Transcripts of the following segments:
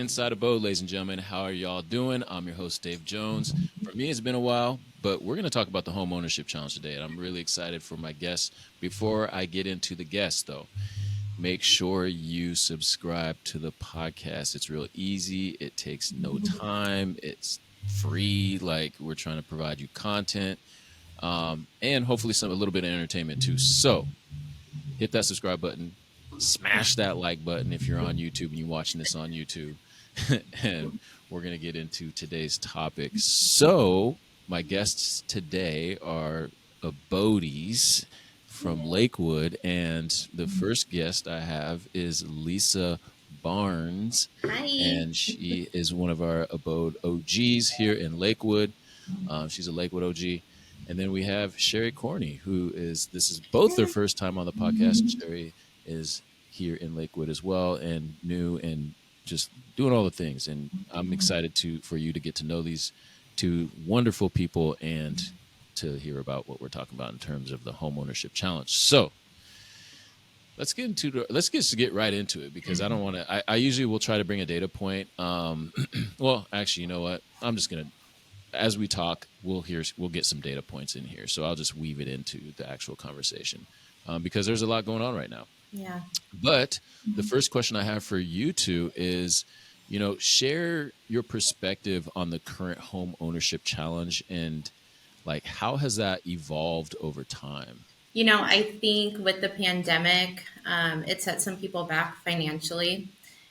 Inside Abode, ladies and gentlemen. How are y'all doing? I'm your host, Dave Jones. For me, it's been a while, but we're going to talk about the home ownership challenge today, and I'm really excited for my guests. Before I get into the guests, though, make sure you subscribe to the podcast. It's real easy. It takes no time. It's free. Like, we're trying to provide you content, and hopefully a little bit of entertainment too. So hit that subscribe button, smash that like button if you're on YouTube and you're watching this on YouTube. And we're going to get into today's topic. So my guests today are Abodes from Lakewood, and the first guest I have is Lisa Barnes. Hi. And she is one of our Abode OGs here in Lakewood. She's a Lakewood OG. And then we have Sherry Corney, this is both their first time on the podcast. Sherry is here in Lakewood as well, and new and just doing all the things. And I'm excited for you to get to know these two wonderful people and to hear about what we're talking about in terms of the homeownership challenge. So let's get right into it, because I don't want to. I usually will try to bring a data point. Well, actually, you know what? I'm just gonna. As we talk, we'll get some data points in here. So I'll just weave it into the actual conversation, because there's a lot going on right now. Yeah. But the first question I have for you two is, share your perspective on the current home ownership challenge, and like, how has that evolved over time? I think with the pandemic, it set some people back financially.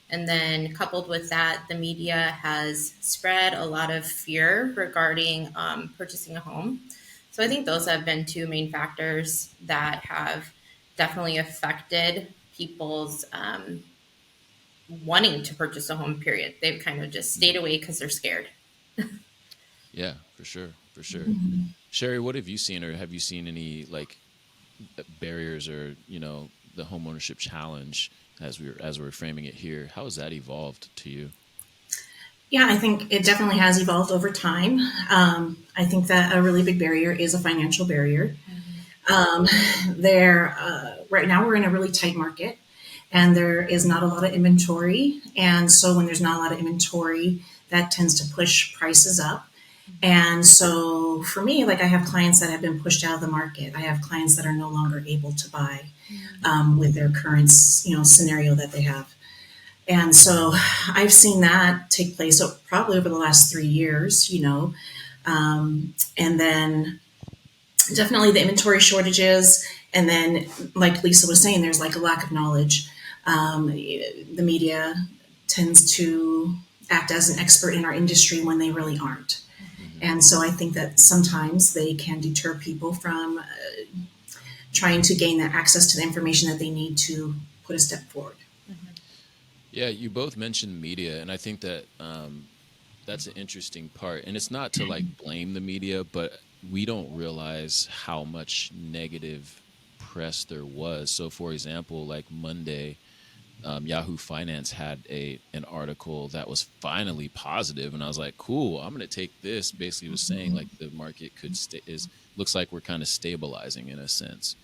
And then coupled with that, the media has spread a lot of fear regarding purchasing a home. So I think those have been two main factors that have definitely affected people's wanting to purchase a home, period. They've kind of just stayed away because they're scared. Yeah, for sure. Sherry, what have you seen, or have you seen any like barriers, or, the homeownership challenge as we're framing it here? How has that evolved to you? Yeah, I think it definitely has evolved over time. I think that a really big barrier is a financial barrier. Right now we're in a really tight market, and there is not a lot of inventory. And so when there's not a lot of inventory, that tends to push prices up. And so for me, like, I have clients that have been pushed out of the market. I have clients that are no longer able to buy with their current, scenario that they have. And so I've seen that take place probably over the last 3 years, and then definitely the inventory shortages. And then, like Lisa was saying, there's like a lack of knowledge. The media tends to act as an expert in our industry when they really aren't. And so I think that sometimes they can deter people from trying to gain that access to the information that they need to put a step forward. Yeah, you both mentioned media, and I think that that's an interesting part. And it's not to like blame the media, but we don't realize how much negative press there was. So, for example, like Monday, Yahoo Finance had an article that was finally positive, and I was like, cool, I'm going to take this. Basically, it was saying like the market looks like we're kind of stabilizing in a sense,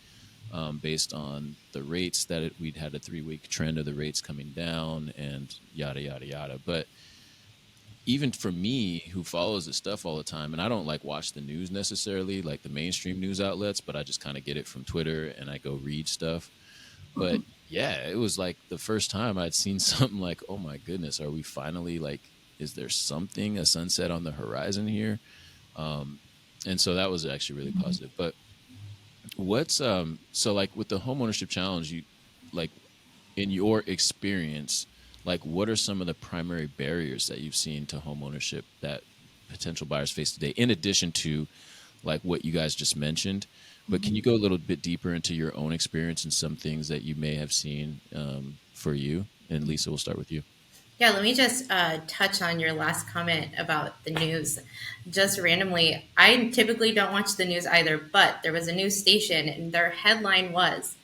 based on the rates that we'd had a 3-week trend of the rates coming down and yada, yada, yada. But even for me, who follows this stuff all the time, and I don't like watch the news necessarily, like the mainstream news outlets, but I just kind of get it from Twitter and I go read stuff. But yeah, it was like the first time I'd seen something like, oh my goodness, are we finally like, is there a sunset on the horizon here? And so that was actually really positive. But what's, so like with the homeownership challenge, you like in your experience, like what are some of the primary barriers that you've seen to homeownership that potential buyers face today, in addition to like what you guys just mentioned? But can you go a little bit deeper into your own experience and some things that you may have seen for you? And Lisa, we'll start with you. Yeah, let me just touch on your last comment about the news. Just randomly, I typically don't watch the news either, but there was a news station and their headline was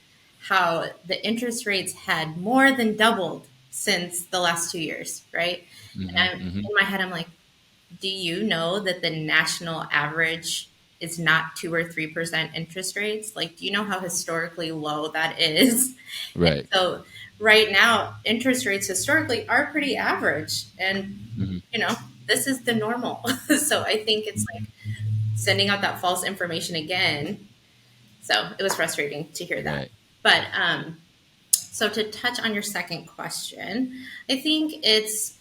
how the interest rates had more than doubled since the last 2 years, right? And in my head, I'm like, do you know that the national average is not 2 or 3% interest rates? Like, do you know how historically low that is? Right. And so right now, interest rates historically are pretty average. And, Hmm. you know, this is the normal. So I think it's like sending out that false information again. So it was frustrating to hear that. Right. But so to touch on your second question, I think it's,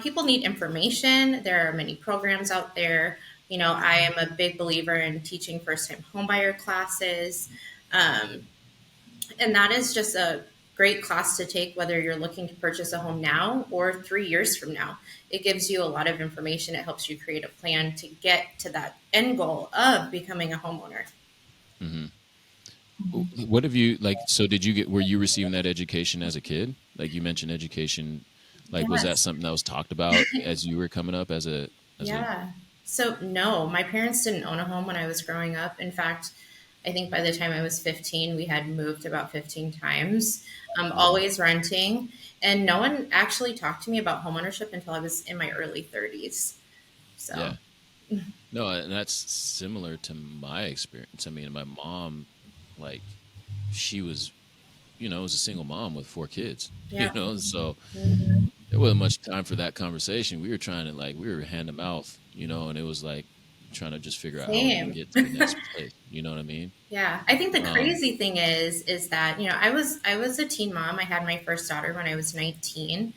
people need information. There are many programs out there. I am a big believer in teaching first time homebuyer classes. Um, and that is just a great class to take whether you're looking to purchase a home now or 3 years from now. It gives you a lot of information. It helps you create a plan to get to that end goal of becoming a homeowner. Hmm. What have you like? So did you get? Were you receiving that education as a kid? Like you mentioned, education. Like was that Yes. something that was talked about as you were coming up as a? Yeah. So, no, my parents didn't own a home when I was growing up. In fact, I think by the time I was 15, we had moved about 15 times, Mhm. always renting. And no one actually talked to me about homeownership until I was in my early 30s. So, Yeah. No, and that's similar to my experience. I mean, my mom, like, she was, was a single mom with 4 kids, yeah. so Mhm. there wasn't much time for that conversation. We were trying to, like, we were hand to mouth, and it was like trying to just figure out how we're going to Same. get to the next place. You know what I mean? Yeah, I think the Um, crazy thing is that I was a teen mom. I had my first daughter when I was 19.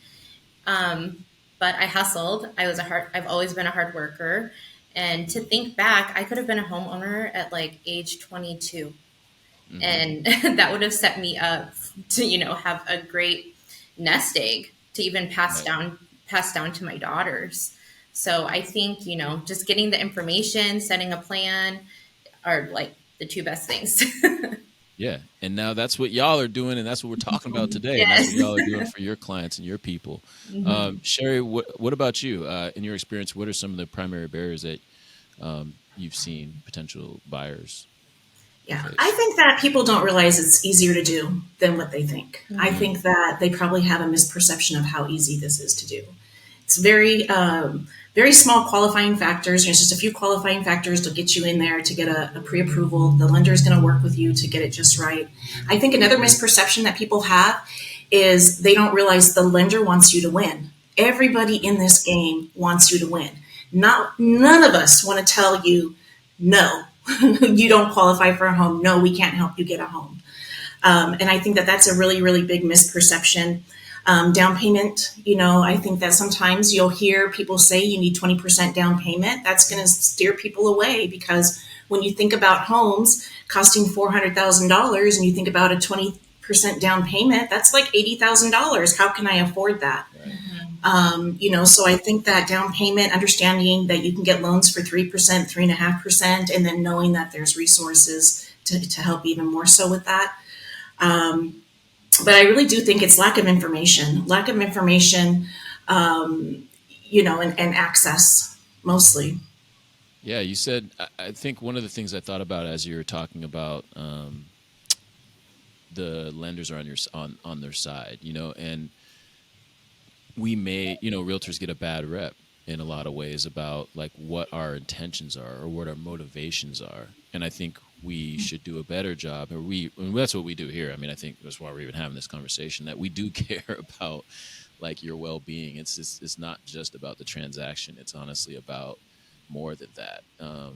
Um, but I hustled. I've always been a hard worker. And to think back, I could have been a homeowner at like age 22. hmm. And that would have set me up to, have a great nest egg to even Right. pass down to my daughters. So I think, just getting the information, setting a plan are like the two best things. Yeah. And now that's what y'all are doing, and that's what we're talking about today, and that's what Yes. y'all are doing for your clients and your people. Mhm. Sherry, what about you? In your experience, what are some of the primary barriers that you've seen potential buyers Yeah, I face? think that people don't realize it's easier to do than what they think. I Hmm. think that they probably have a misperception of how easy this is to do. It's very small qualifying factors. There's just a few qualifying factors to get you in there to get a pre-approval. The lender is going to work with you to get it just right. I think another misperception that people have is they don't realize the lender wants you to win. Everybody in this game wants you to win. Not none of us want to tell you no. You don't qualify for a home. No, we can't help you get a home. And I think that that's a really, really big misperception. Down payment, I think that sometimes you'll hear people say you need 20% down payment. That's going to steer people away because when you think about homes costing $400,000 and you think about a 20% down payment, that's like $80,000. How can I afford that? Right. So I think that down payment, understanding that you can get loans for 3%, 3.5%, and then knowing that there's resources to help even more so with that. Um, but I really do think it's lack of information, and access mostly. Yeah, you said. I think one of the things I thought about as you were talking about the lenders are on their side, and realtors get a bad rep in a lot of ways about like what our intentions are or what our motivations are, and I think we should do a better job, and that's what we do here. I mean, I think that's why we're even having this conversation, that we do care about like your well-being. It's not just about the transaction. It's honestly about more than that.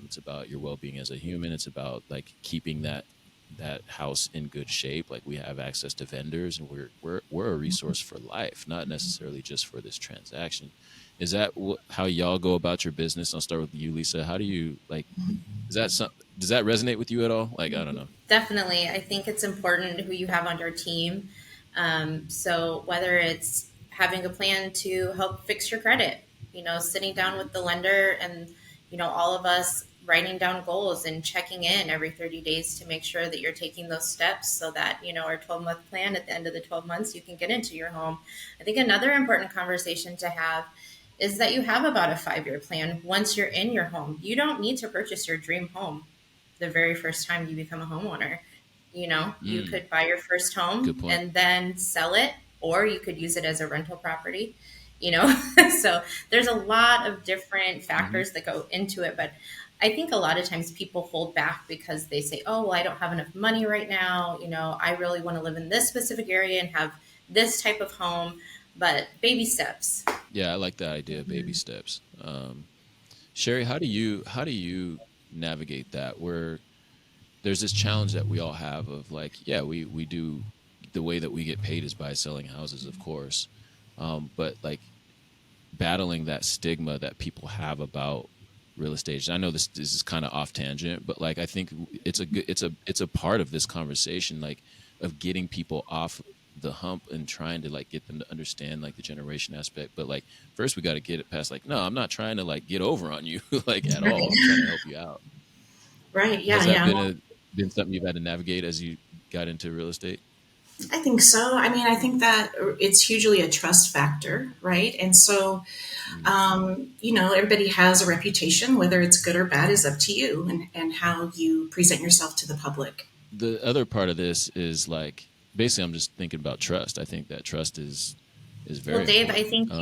It's about your well-being as a human. It's about like keeping that house in good shape. Like we have access to vendors, and we're a resource for life, not necessarily just for this transaction. Is that how y'all go about your business? I'll start with you, Lisa. How do you like? Is that some? Does that resonate with you at all? Like I don't know. Definitely. I think it's important who you have on your team. So whether it's having a plan to help fix your credit, sitting down with the lender and, all of us writing down goals and checking in every 30 days to make sure that you're taking those steps so that, our 12-month plan at the end of the 12 months, you can get into your home. I think another important conversation to have is that you have about a 5-year plan once you're in your home. You don't need to purchase your dream home the very first time you become a homeowner. You Mm, could buy your first good home point. and then sell it, or you could use it as a rental property, you know? So there's a lot of different Hmm. factors that go into it. But I think a lot of times people hold back because they say, oh, well, I don't have enough money right now. I really want to live in this specific area and have this type of home, but baby steps. Yeah, I like the idea of baby steps. Sherry, how do you navigate that? Where there's this challenge that we all have of like, yeah, we do the way that we get paid is by selling houses, of course, but like battling that stigma that people have about real estate. I know this is kind of off tangent, but like I think it's a part of this conversation, like of getting people off the hump and trying to like get them to understand like the generation aspect. But like first we got to get it past like, no, I'm not trying to like get over on you like at all. I'm trying to help you out. Right. Yeah. Has that Yeah. been something you've had to navigate as you got into real estate? I think so. I mean, I think that it's hugely a trust factor, right? And so, Mm. everybody has a reputation, whether it's good or bad is up to you and how you present yourself to the public. The other part of this is like basically I'm just thinking about trust. I think that trust is Well, very Dave, I important. think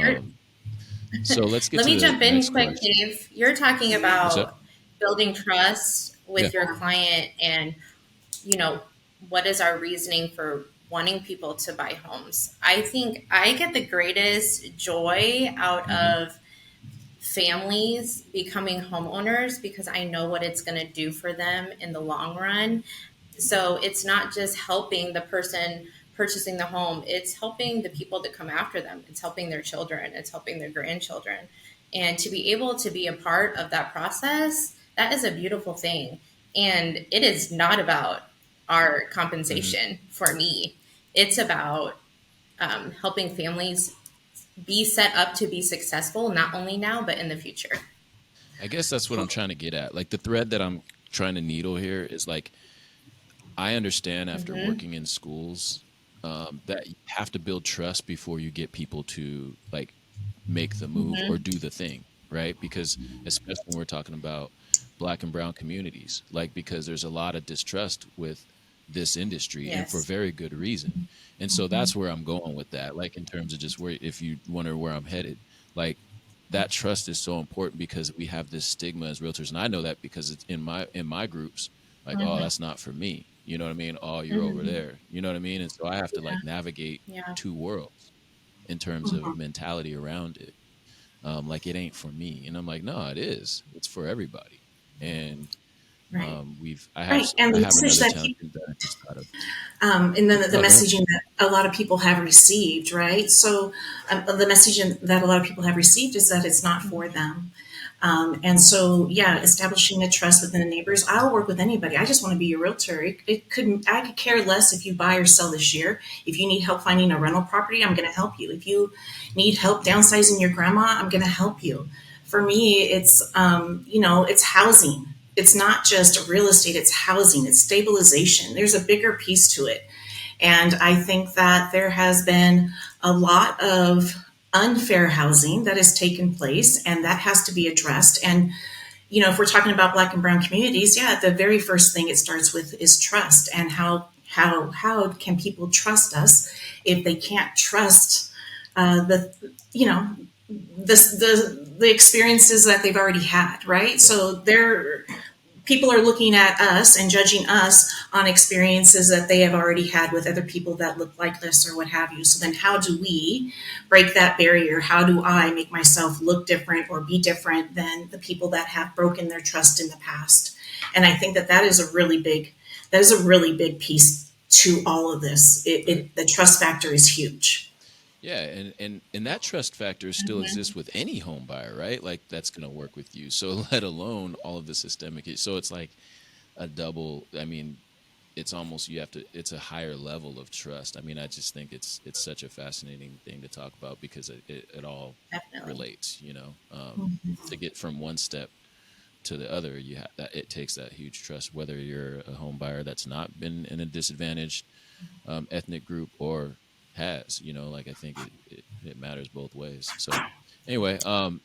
you're. So let's get Let to me the jump in next quick, question. Dave. You're talking What's up? about building trust Yeah. with your client, and you know, what is our reasoning for wanting people to buy homes? I think I get the greatest joy out Hmm. of families becoming homeowners because I know what it's going to do for them in the long run. So it's not just helping the person purchasing the home, it's helping the people that come after them. It's helping their children, it's helping their grandchildren. And to be able to be a part of that process, that is a beautiful thing. And it is not about our Hmm. compensation for me. It's about helping families be set up to be successful, not only now, but in the future. I guess that's what I'm trying to get at. Like the thread that I'm trying to needle here is like I understand after Mm-hmm. working in schools that you have to build trust before you get people to like make the move or Mm-hmm. do the thing, right? Because especially when we're talking about black and brown communities, like because there's a lot of distrust with this industry and for Yes. very good reason. And so that's where I'm going with that, like in terms of just where if you wonder where I'm headed, like that trust is so important because we have this stigma as realtors. And I know that because it's in my groups, like, oh, Mm-hmm. that's not for me. You know what I mean? Oh, you're over Mm-hmm. there. You know what I mean? And so I have to like navigate Yeah. two worlds in terms of Mhm. mentality around it. Like it ain't for me. And I'm like, no, it is. It's for everybody. And Right. we've I have Right. And I the have message another that challenge that I just thought of. and then the Oh, go ahead. messaging that a lot of people have received, right? So the messaging that a lot of people have received is that it's not for them. And so, yeah, Yeah. establishing a trust within the neighbors. I'll work with anybody. I just want to be your realtor. I could care less if you buy or sell this year. If you need help finding a rental property, I'm going to help you. If you need help downsizing your grandma, I'm going to help you. For me, it's housing. It's not just real estate. It's housing. It's stabilization. There's a bigger piece to it. And I think that there has been a lot of unfair housing that has taken place, and that has to be addressed. And, if we're talking about Black and Brown communities, yeah, the very first thing it starts with is trust. And how can people trust us if they can't trust the, you know, the experiences that they've already had, right? Yeah. So they're people are looking at us and judging us on experiences that they have already had with other people that look like this or what have you. So then how do we break that barrier? How do I make myself look different or be different than the people that have broken their trust in the past? And I think that that is a really big piece to all of this. Right. The trust factor is huge. Yeah, and that trust factor still exists with any home buyer, right? Like that's going to work with you. So let alone all of the systemic. So it's like a double. I mean, it's almost you have to. It's a higher level of trust. I mean, I just think it's such a fascinating thing to talk about because it all Definitely. relates. To get from one step to the other, you have that it takes that huge trust. Whether you're a home buyer that's not been in a disadvantaged ethnic group or has, like I think it matters both ways. So anyway,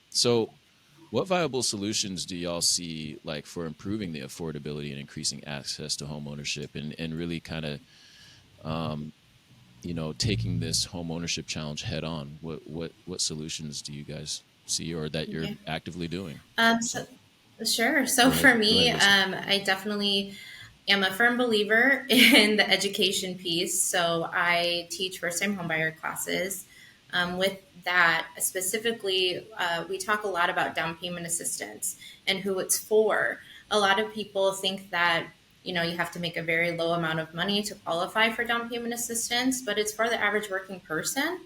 so what viable solutions do y'all see like for improving the affordability and increasing access to home ownership and really kind of taking this home ownership challenge head on? What solutions do you guys see or that you're Yeah. actively doing? So sure. So Go ahead. for Go ahead, me, Lisa. I definitely am a firm believer in the education piece. So I teach first-time homebuyer classes. With that, specifically, we talk a lot about down payment assistance and who it's for. A lot of people think that you have to make a very low amount of money to qualify for down payment assistance, but it's for the average working person.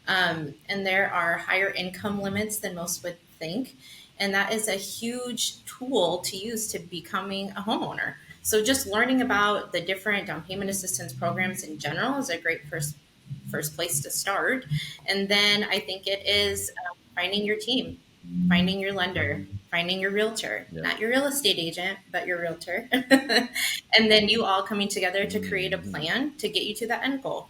And there are higher income limits than most would think. And that is a huge tool to use to becoming a homeowner. So just learning about the different down payment assistance programs in general is a great first place to start. And then I think it is finding your team, finding your lender, finding your realtor, not your real estate agent, but your realtor. And then you all coming together to create a plan to get you to that end goal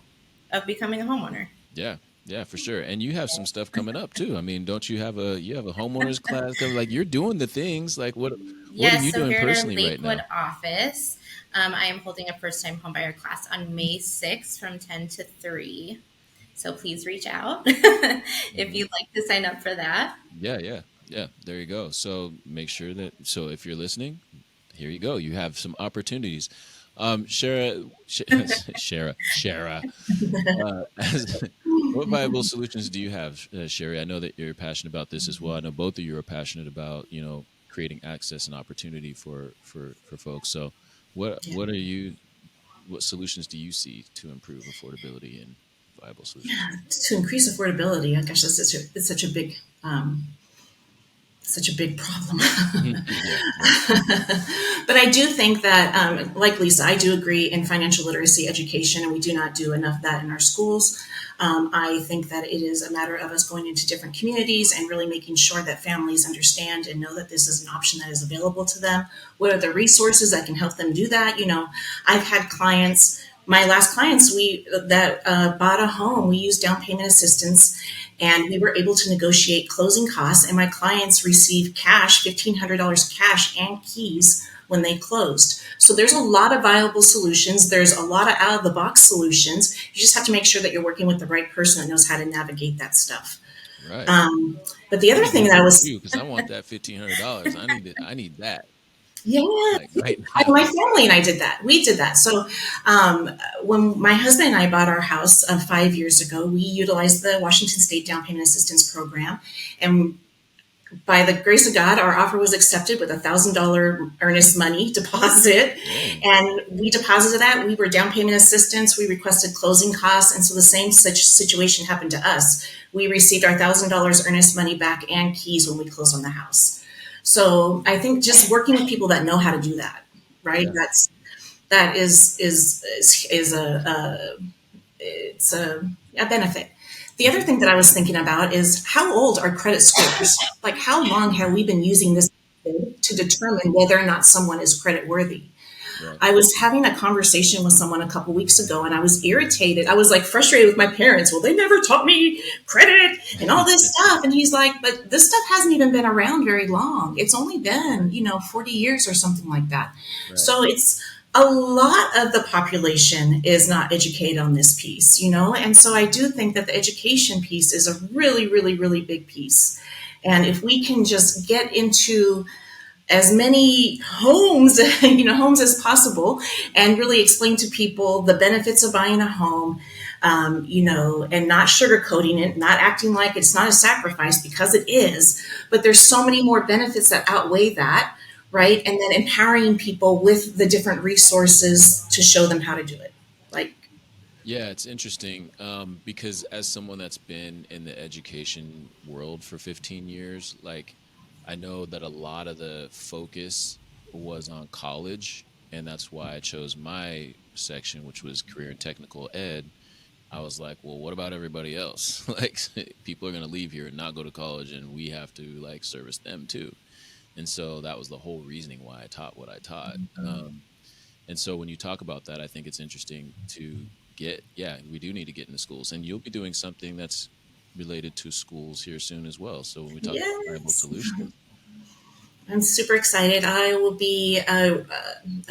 of becoming a homeowner. Yeah. Yeah, for sure. And you have some stuff coming up too. I mean, don't you have a homeowners class coming? Like, you're doing the things. Like, what are Yes, you so doing here at our personally right Lakewood now? office, I am holding a first-time homebuyer class on May 6th from 10 to 3. So please reach out if you'd like to sign up for that. Yeah. There you go. So make sure that, so if you're listening, here you go. You have some opportunities. Shara, what viable solutions do you have, Sherry? I know that you're passionate about this as well. I know both of you are passionate about, creating access and opportunity for folks. So what solutions do you see to improve affordability and viable solutions? To increase affordability, I guess it's such a big problem. But I do think that, like Lisa, I do agree in financial literacy education, and we do not do enough of that in our schools. I think that it is a matter of us going into different communities and really making sure that families understand and know that this is an option that is available to them. What are the resources that can help them do that? I've had clients, my last clients, that bought a home, we used down payment assistance, and we were able to negotiate closing costs, and my clients received cash, $1,500 cash and keys when they closed. So there's a lot of viable solutions. There's a lot of out-of-the-box solutions. You just have to make sure that you're working with the right person that knows how to navigate that stuff. Right. But the other thing that I was... because I want that $1,500. I need that. Yeah, right my family and I did that. We did that. So when my husband and I bought our house 5 years ago, we utilized the Washington State Down Payment Assistance Program. And by the grace of God, our offer was accepted with $1,000 earnest money deposit. And we deposited that. We were down payment assistance. We requested closing costs. And so the same such situation happened to us. We received our $1,000 earnest money back and keys when we closed on the house. So I think just working with people that know how to do that, right? Yeah. That is a benefit. The other thing that I was thinking about is, how old are credit scores? Like, how long have we been using this to determine whether or not someone is credit worthy? Right. I was having a conversation with someone a couple weeks ago, and I was irritated. I was like frustrated with my parents. Well, they never taught me credit and all this stuff. And he's like, but this stuff hasn't even been around very long. It's only been, 40 years or something like that. Right. So it's a lot of the population is not educated on this piece, And so I do think that the education piece is a really, really, really big piece. And if we can just get into as many homes as possible, and really explain to people the benefits of buying a home, and not sugarcoating it, not acting like it's not a sacrifice, because it is, but there's so many more benefits that outweigh that, right? And then empowering people with the different resources to show them how to do it. Yeah, it's interesting because as someone that's been in the education world for 15 years, I know that a lot of the focus was on college, and that's why I chose my section, which was career and technical ed. I was like, well, what about everybody else? People are going to leave here and not go to college, and we have to service them too. And so that was the whole reasoning why I taught what I taught. And so when you talk about that, I think it's interesting to we do need to get into schools, and you'll be doing something that's related to schools here soon as well. So when we talk about viable solutions, I'm super excited. I will be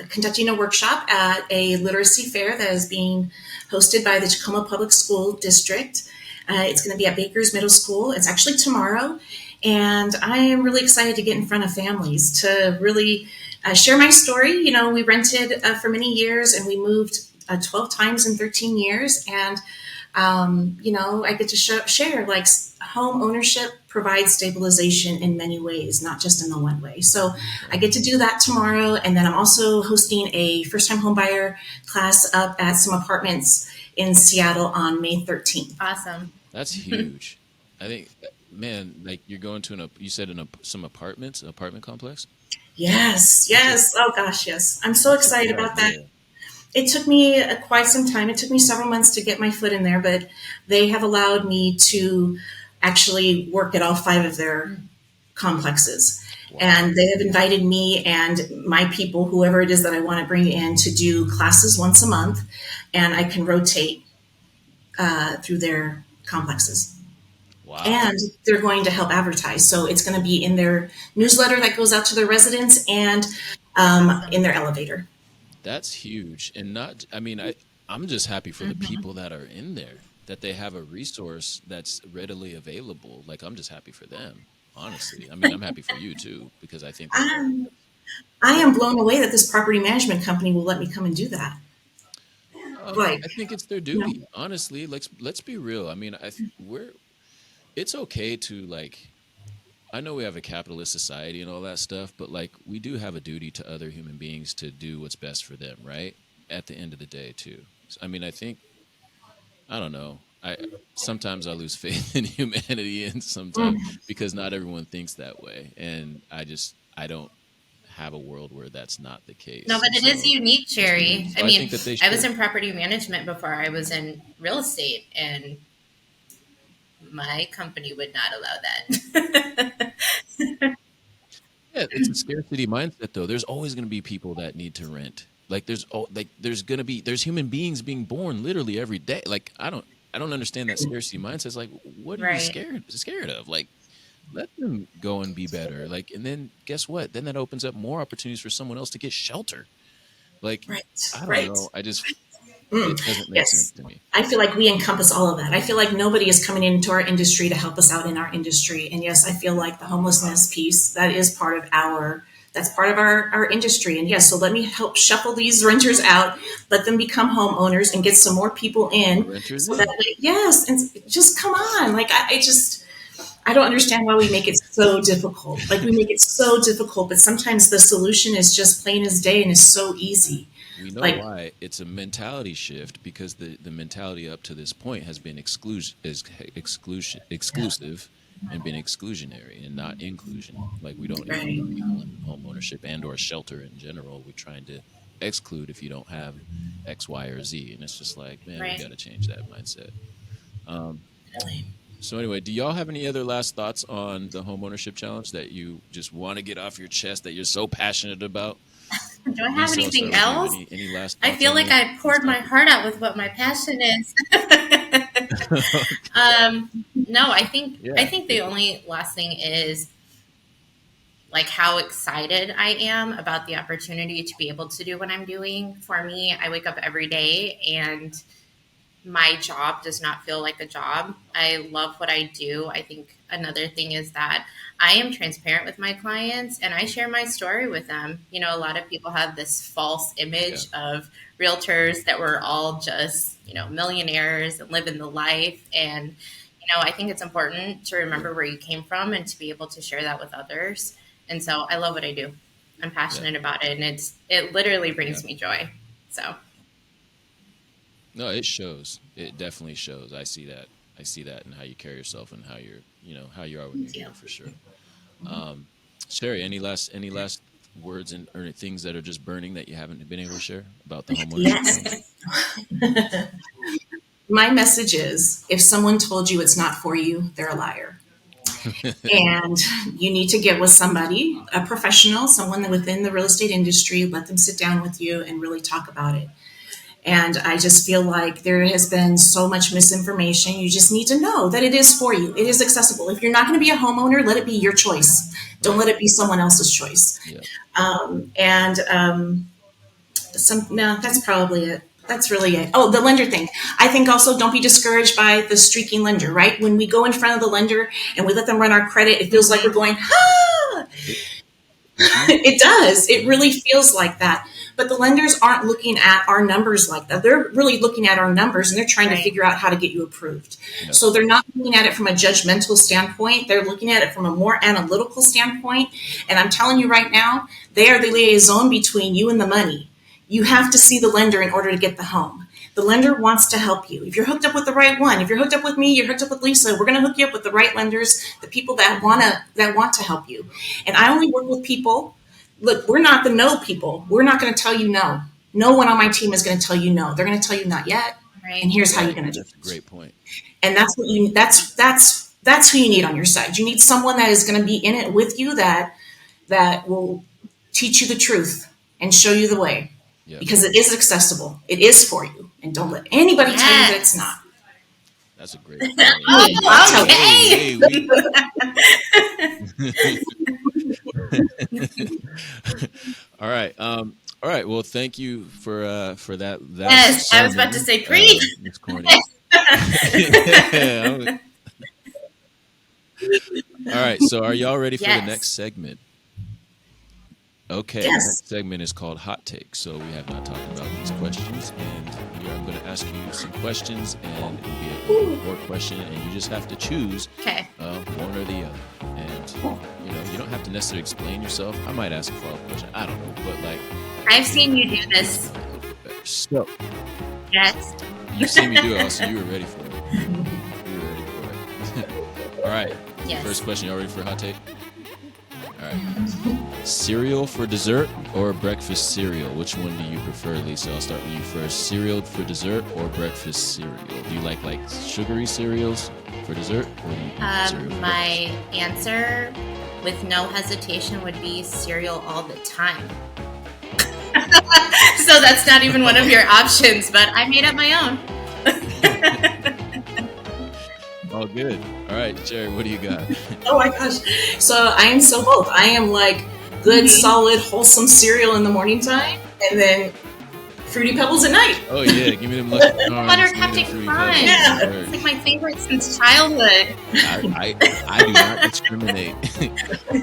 conducting a workshop at a literacy fair that is being hosted by the Tacoma Public School District. It's going to be at Baker's Middle School. It's actually tomorrow. And I am really excited to get in front of families to really share my story. We rented for many years, and we moved 12 times in 13 years. And, I get to share like home ownership provides stabilization in many ways, not just in the one way. So I get to do that tomorrow. And then I'm also hosting a first-time homebuyer class up at some apartments in Seattle on May 13th. Awesome. That's huge. I think, man, like you're going to you said some apartment complex? Yes. Oh gosh, yes. I'm so excited about that. It took me quite some time. It took me several months to get my foot in there, but they have allowed me to actually work at all 5 of their complexes. Wow. And they have invited me and my people, whoever it is that I want to bring in, to do classes once a month, and I can rotate through their complexes. Wow. And they're going to help advertise. So it's going to be in their newsletter that goes out to their residents and in their elevator. That's huge. And I'm just happy for the people that are in there, that they have a resource that's readily available. Like, I'm just happy for them, honestly. I mean, I'm happy for you too, because I think I am blown away that this property management company will let me come and do that. I think it's their duty, honestly. Let's be real. I mean, it's okay to, like, I know we have a capitalist society and all that stuff, but like we do have a duty to other human beings to do what's best for them, right? At the end of the day, too. I mean, I don't know. Sometimes I lose faith in humanity, and sometimes because not everyone thinks that way, and I don't have a world where that's not the case. No, but it is unique, Sherry. So I was in property management before I was in real estate, and my company would not allow that. Yeah, it's a scarcity mindset, though. There's always going to be people that need to rent. Like there's human beings being born literally every day. Like I don't understand that scarcity mindset. It's like, what are you scared of? Like, let them go and be better. Like, and then guess what? Then that opens up more opportunities for someone else to get shelter. Like, I don't know. It doesn't make sense to me. I feel like we encompass all of that. I feel like nobody is coming into our industry to help us out in our industry. And yes, I feel like the homelessness piece, that is part of our industry. And yes, so let me help shuffle these renters out, let them become homeowners and get some more people in. Yes. And just come on. Like, I don't understand why we make it so difficult. Like, we make it so difficult, but sometimes the solution is just plain as day and is so easy. We know why. It's a mentality shift, because the mentality up to this point has been exclusive and been exclusionary and not inclusion. Like, we don't include people in home ownership and or shelter in general. We're trying to exclude if you don't have X, Y, or Z. And it's just like, man, we got to change that mindset. So anyway, do y'all have any other last thoughts on the home ownership challenge that you just want to get off your chest, that you're so passionate about? Do I have anything else? Any last I feel like I poured my heart out with what my passion is. No, I think the only last thing is like how excited I am about the opportunity to be able to do what I'm doing. For me, I wake up every day and my job does not feel like a job. I love what I do. I think another thing is that I am transparent with my clients and I share my story with them. You know, a lot of people have this false image of realtors that we're all just, millionaires and living the life. And, I think it's important to remember where you came from and to be able to share that with others. And so I love what I do. I'm passionate about it, and it literally brings me joy. So. No, it shows. It definitely shows. I see that in how you carry yourself and how how you are when you're here, for sure. Sherry, any last words or things that are just burning that you haven't been able to share about the homeownership? Yes. My message is, if someone told you it's not for you, they're a liar. And you need to get with somebody, a professional, someone within the real estate industry, let them sit down with you and really talk about it. And I just feel like there has been so much misinformation. You just need to know that it is for you. It is accessible. If you're not going to be a homeowner, let it be your choice. Don't let it be someone else's choice. Yeah. That's probably it. That's really it. Oh, the lender thing. I think also don't be discouraged by the streaking lender, right? When we go in front of the lender and we let them run our credit, it feels like we're going, It does. It really feels like that. But the lenders aren't looking at our numbers like that. They're really looking at our numbers and they're trying to figure out how to get you approved. Yep. So they're not looking at it from a judgmental standpoint. They're looking at it from a more analytical standpoint. And I'm telling you right now, they are the liaison between you and the money. You have to see the lender in order to get the home. The lender wants to help you. If you're hooked up with the right one, if you're hooked up with me, you're hooked up with Lisa, we're going to hook you up with the right lenders, the people that want to help you. And I only work with people. Look, we're not the no people. We're not going to tell you no. No one on my team is going to tell you no. They're going to tell you not yet. Right. And here's how you're going to do it. That's a great point. And that's what you. That's who you need on your side. You need someone that is going to be in it with you that will teach you the truth and show you the way. Yep. Because it is accessible. It is for you. And don't let anybody tell you that it's not. That's a great point. Oh, okay. All right. All right. Well, thank you for that. Yes, I was about to say preach. Miss Corney. All right. So, are y'all ready for the next segment? Okay, Yes. The next segment is called Hot Take. So we have not talked about these questions, and I'm going to ask you some questions, and it will be a board question, and you just have to choose one or the other. And you don't have to necessarily explain yourself. I might ask a follow-up question. I don't know, but like I've seen you do this. So Yes. you've seen me do it, so you were ready for it. You were ready for it. All right. Yes. First question. Y'all ready for a hot take? All right. Cereal for dessert or breakfast cereal? Which one do you prefer, Lisa? I'll start with you first. Cereal for dessert or breakfast cereal? Do you like sugary cereals for dessert, or do you eat cereal for My answer, with no hesitation, would be cereal all the time. So that's not even one of your options, but I made up my own. All good. All right, Jerry, what do you got? Oh my gosh. So I am so both. I am like good, solid, wholesome cereal in the morning time, and then Fruity Pebbles at night. Oh yeah, give me them Lucky Charms. Buttercup fun. Yeah. It's like my favorite since childhood. I do not discriminate.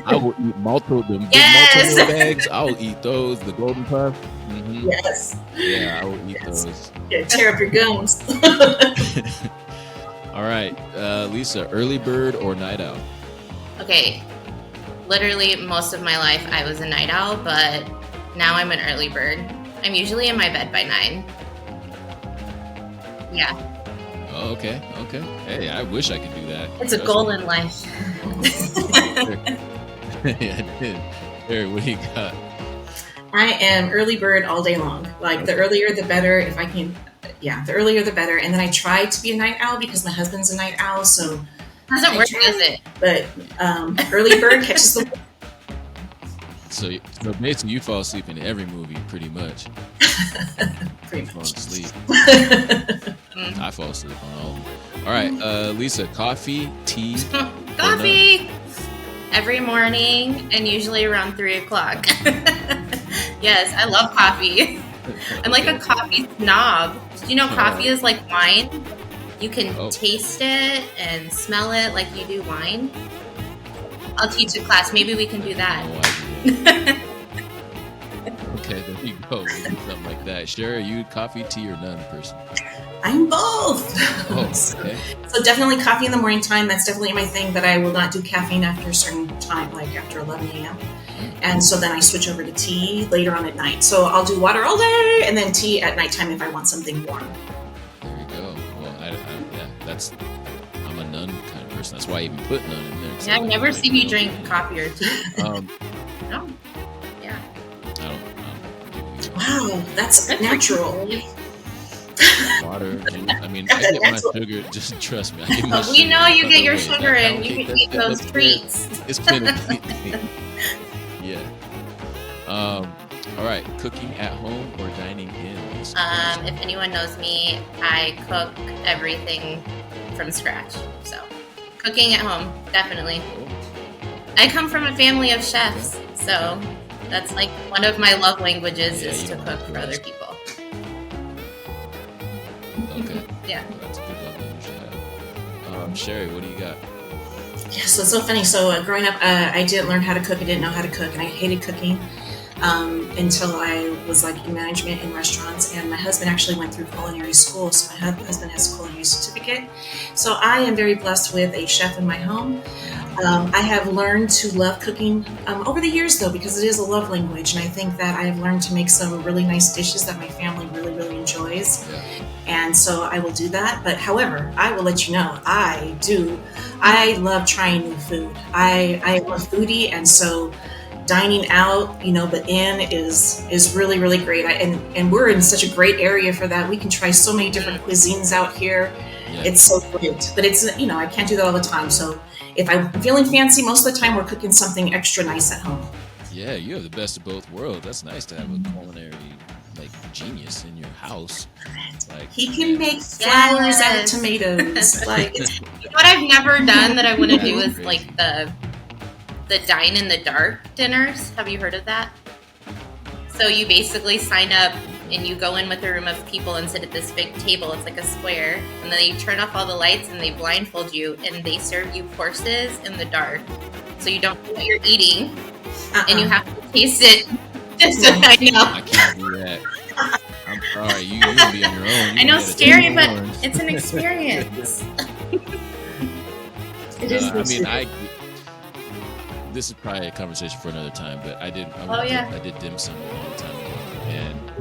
I will eat multiple Yes. bags. I will eat those. The Golden Puff. Mm-hmm. Yes. Yeah, I will eat those. Yeah, tear up your gums. All right, Lisa, early bird or night owl? Okay, literally most of my life I was a night owl, but now I'm an early bird. I'm usually in my bed by 9. Yeah. Oh, okay. Hey, I wish I could do that. It's a goal in life. Yeah, I did. Jerry, what do you got? I am early bird all day long. Like the earlier the better. If I can, the earlier the better. And then I try to be a night owl because my husband's a night owl. So Doesn't work, does it? But early bird catches the. So basically, you fall asleep in every movie, pretty much. Pretty Fall much. asleep. I fall asleep on all of them. All right, Lisa, coffee, tea, Coffee every morning and usually around 3:00. Yes, I love coffee. I'm like a coffee snob. Do you know coffee is like wine? You can taste it and smell it like you do wine. I'll teach a class. Maybe we can do that. Okay, there you go. We'll do something like that. Sherry, are you coffee, tea, or none person? I'm both. Oh, okay. So definitely coffee in the morning time. That's definitely my thing, but I will not do caffeine after a certain time, like after 11 a.m. And so then I switch over to tea later on at night. So I'll do water all day and then tea at nighttime if I want something warm. There you go. Well, I'm a none kind of person. That's why I even put none in there. Yeah, I've never seen you drink coffee or tea. No. Yeah. I don't do Wow, that's natural. water. I mean, I get my sugar. Just trust me. I get my We know you get your away. sugar I in. don't You take can that eat stuff those up there. treats. It's been a yeah. All right. Cooking at home or dining in? If anyone knows me, I cook everything from scratch. So, cooking at home, definitely. I come from a family of chefs, so that's like one of my love languages is to cook for other people. Okay. Yeah. Well, that's a good love language to have. Sherry, what do you got? Yeah, so it's so funny. So growing up, I didn't learn how to cook. I didn't know how to cook, and I hated cooking until I was like in management in restaurants. And my husband actually went through culinary school, so my husband has a culinary certificate. So I am very blessed with a chef in my home. I have learned to love cooking over the years, though, because it is a love language, and I think that I have learned to make some really nice dishes that my family really, really enjoys. Yeah. And so I will do that. But however, I will let you know, I love trying new food. I am a foodie, and so dining out, but in is really, really great. And we're in such a great area for that. We can try so many different cuisines out here. Yeah. It's so great. But it's, I can't do that all the time. So if I'm feeling fancy, most of the time we're cooking something extra nice at home. Yeah, you have the best of both worlds. That's nice to have a culinary genius in your house. He can make flowers out of tomatoes. What I've never done that I want to do is crazy. The dine in the dark dinners. Have you heard of that? So you basically sign up and you go in with a room of people and sit at this big table. It's like a square, and then you turn off all the lights and they blindfold you and they serve you courses in the dark, so you don't know what you're eating, and you have to taste it. Just so I know. I can't do that. I'm sorry. You can be on your own. I know, scary, but it's an experience. It is. This is probably a conversation for another time, but I did dim sum a long time ago, and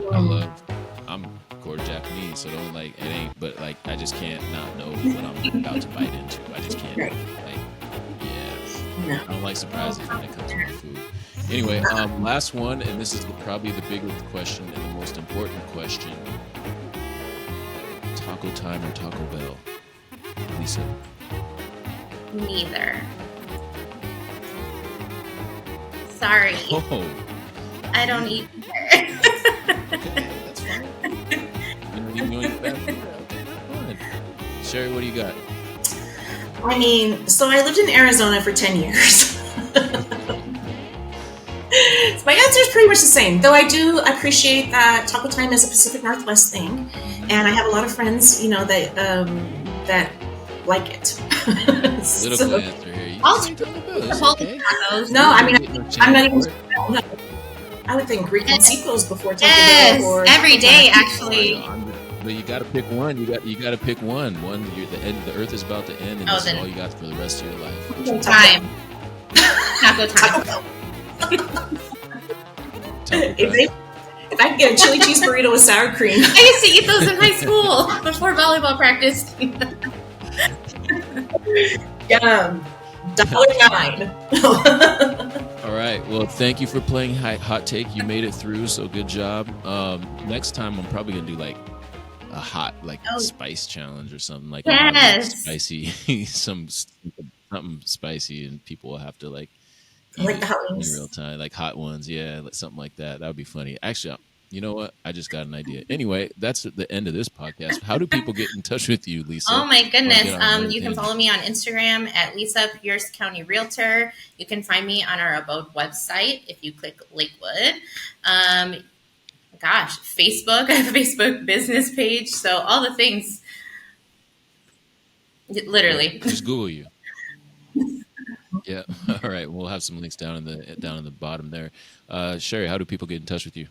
I'm quarter Japanese, so don't it ain't, but I just can't not know what I'm about to bite into. I just can't. Right. No. I don't like surprises when it comes to my food. Anyway, last one, and this is probably the bigger question and the most important question: Taco Time or Taco Bell? Lisa? Neither. Sorry. Oh. I don't eat there. Okay, that's fine. You don't eat bad food? Okay, fine. Sherry, what do you got? So I lived in Arizona for 10 years. So my answer is pretty much the same, though I do appreciate that Taco Time is a Pacific Northwest thing, and I have a lot of friends, that like it. Political answer here. Okay. No, I'm not even. No. I would think Greek Mexico's before Taco Bell. Or every day, actually. But you got to pick one. You got to pick one. The Earth is about to end, and this is all you got for the rest of your life. Time. Taco Time. If I could get a chili cheese burrito with sour cream. I used to eat those in high school before volleyball practice. Yum. $1.09. All right. Well, thank you for playing Hot Take. You made it through, so good job. Next time, I'm probably gonna do a hot spice challenge or something spicy, something spicy, and people will have to like the hot ones in real time, hot ones, yeah, something like that. That would be funny. Actually, you know what? I just got an idea. Anyway, that's the end of this podcast. How do people get in touch with you, Lisa? Oh my goodness. You can follow me on Instagram at Lisa Pierce County Realtor. You can find me on our Abode website if you click Lakewood. Facebook. I have a Facebook business page. So all the things. Literally. Just Google you. Yeah. All right. We'll have some links down in the bottom there. Sherry, how do people get in touch with you?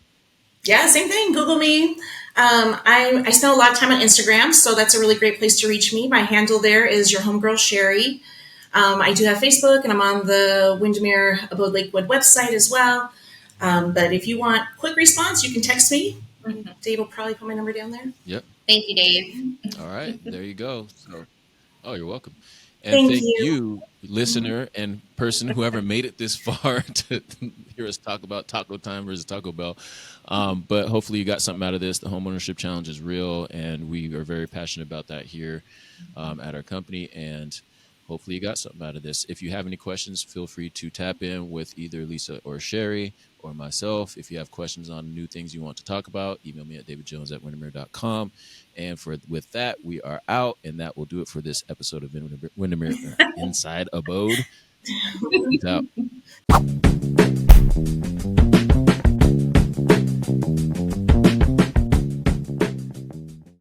Yeah, same thing. Google me. I spend a lot of time on Instagram, so that's a really great place to reach me. My handle there is Your Homegirl Sherry. I do have Facebook, and I'm on the Windermere Abode Lakewood website as well. But if you want quick response, you can text me. Mm-hmm. Dave will probably put my number down there. Yep. Thank you, Dave. All right. There you go. You're welcome. And thank you, listener and person, whoever made it this far to hear us talk about Taco Time versus Taco Bell. But hopefully you got something out of this. The homeownership challenge is real, and we are very passionate about that here at our company. And hopefully you got something out of this. If you have any questions, feel free to tap in with either Lisa or Sherry or myself. If you have questions on new things you want to talk about, email me at davidjones@windermere.com. And with that, we are out, and that will do it for this episode of Windermere Inside Abode. Peace out.